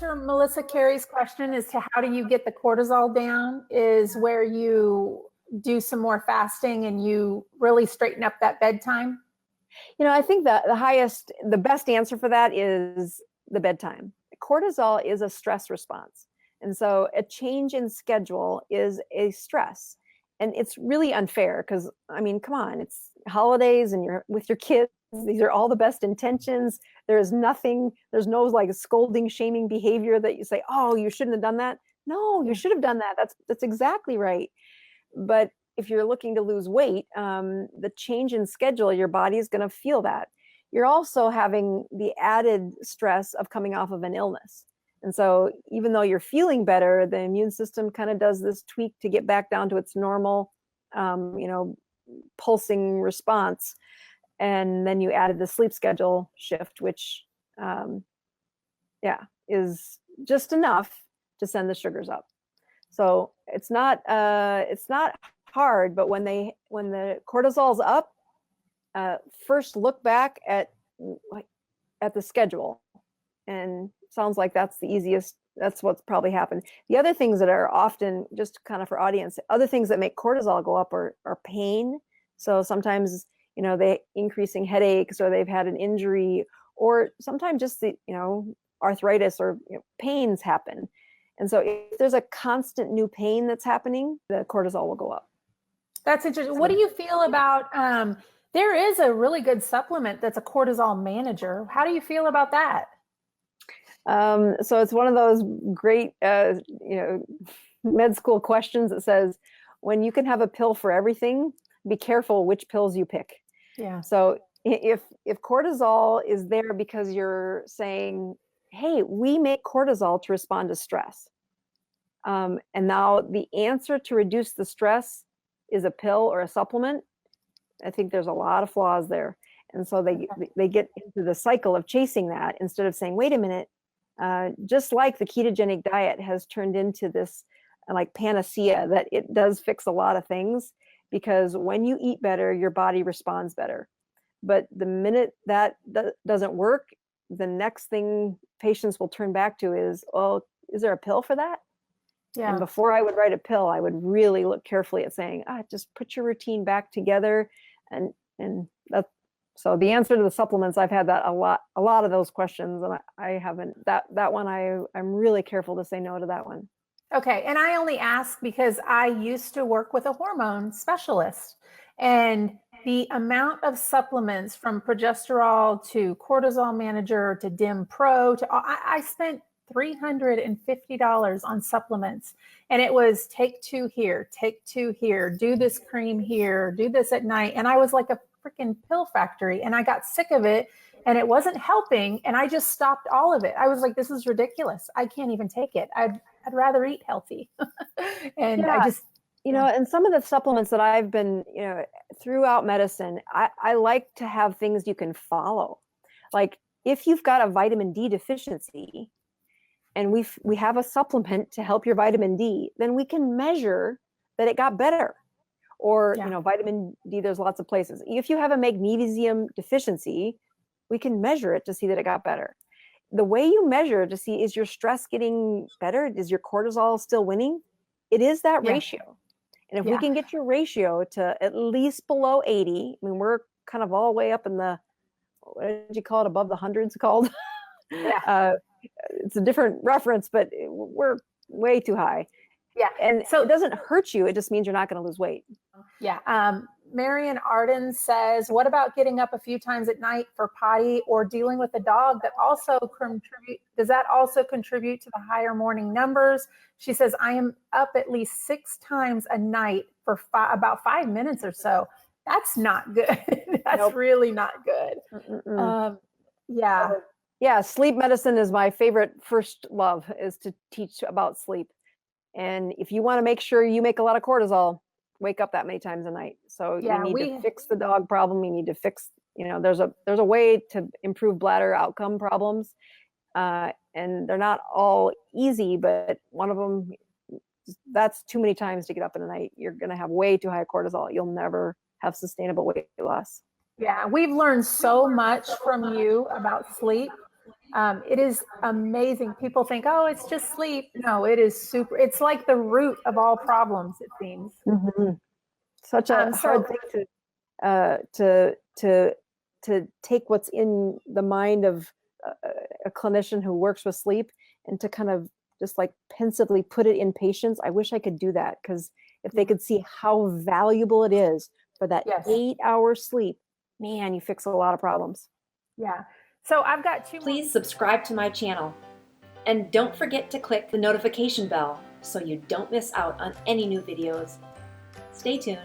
answer Melissa Carey's question as to how do you get the cortisol down is where you do some more fasting and you really straighten up that bedtime? I think the best answer for that is the bedtime. Cortisol is a stress response. And so a change in schedule is a stress. And it's really unfair because, come on, it's holidays and you're with your kids. These are all the best intentions. There's no like scolding, shaming behavior that you say, oh, you shouldn't have done that. No, you should have done that. That's exactly right. But if you're looking to lose weight, the change in schedule, your body is going to feel that. You're also having the added stress of coming off of an illness. And so even though you're feeling better, the immune system kind of does this tweak to get back down to its normal, pulsing response. And then you added the sleep schedule shift, which, is just enough to send the sugars up. So it's not hard, but when the cortisol's up, first look back at the schedule, and sounds like that's the easiest. That's what's probably happened. The other things that are often, just kind of for audience, other things that make cortisol go up are pain. So sometimes, they increasing headaches, or they've had an injury, or sometimes just the, arthritis or pains happen. And so if there's a constant new pain that's happening, the cortisol will go up. That's interesting. What do you feel about, there is a really good supplement that's a cortisol manager. How do you feel about that? So it's one of those great, med school questions that says, when you can have a pill for everything, be careful which pills you pick. Yeah. So if cortisol is there because you're saying, hey, we make cortisol to respond to stress. And now the answer to reduce the stress is a pill or a supplement. I think there's a lot of flaws there. And so they get into the cycle of chasing that instead of saying, wait a minute, just like the ketogenic diet has turned into this like panacea that it does fix a lot of things, because when you eat better, your body responds better. But the minute that doesn't work, the next thing patients will turn back to is, oh, is there a pill for that? Yeah. And before I would write a pill, I would really look carefully at saying, just put your routine back together. And that. So the answer to the supplements, I've had that a lot of those questions, and I haven't, that one, I'm really careful to say no to that one. Okay. And I only ask because I used to work with a hormone specialist, and the amount of supplements from progesterol to cortisol manager to DIM Pro I spent $350 on supplements, and it was take 2 here, take 2 here, do this cream here, do this at night. And I was like a freaking pill factory, and I got sick of it, and it wasn't helping. And I just stopped all of it. I was like, this is ridiculous. I can't even take it. I'd rather eat healthy. And I just, and some of the supplements that I've been, throughout medicine, I like to have things you can follow. Like if you've got a vitamin D deficiency and we have a supplement to help your vitamin D, then we can measure that it got better. Or, vitamin D, there's lots of places. If you have a magnesium deficiency, we can measure it to see that it got better. The way you measure to see, is your stress getting better? Is your cortisol still winning? It is that ratio. And if we can get your ratio to at least below 80, we're kind of all the way up in the, what did you call it, above the hundreds called? It's a different reference, but we're way too high. Yeah. And so it doesn't hurt you. It just means you're not going to lose weight. Yeah. Marion Arden says, what about getting up a few times at night for potty or dealing with a dog does that also contribute to the higher morning numbers? She says, I am up at least 6 times a night for about 5 minutes or so. That's not good. That's really not good. Yeah. Sleep medicine is my favorite first love, is to teach about sleep. And if you want to make sure you make a lot of cortisol, wake up that many times a night. So you need to fix the dog problem. You need to fix, there's a way to improve bladder outcome problems. And they're not all easy, but one of them, that's too many times to get up in the night. You're going to have way too high cortisol. You'll never have sustainable weight loss. Yeah. We've learned so much from you about sleep. It is amazing. People think, oh, it's just sleep. No, it is super. It's like the root of all problems, it seems. Mm-hmm. Such a hard thing to take what's in the mind of a clinician who works with sleep and to kind of just like pensively put it in patients. I wish I could do that, because if they could see how valuable it is for that 8-hour sleep, man, you fix a lot of problems. Yeah. So I've got two. Please subscribe to my channel. And don't forget to click the notification bell so you don't miss out on any new videos. Stay tuned.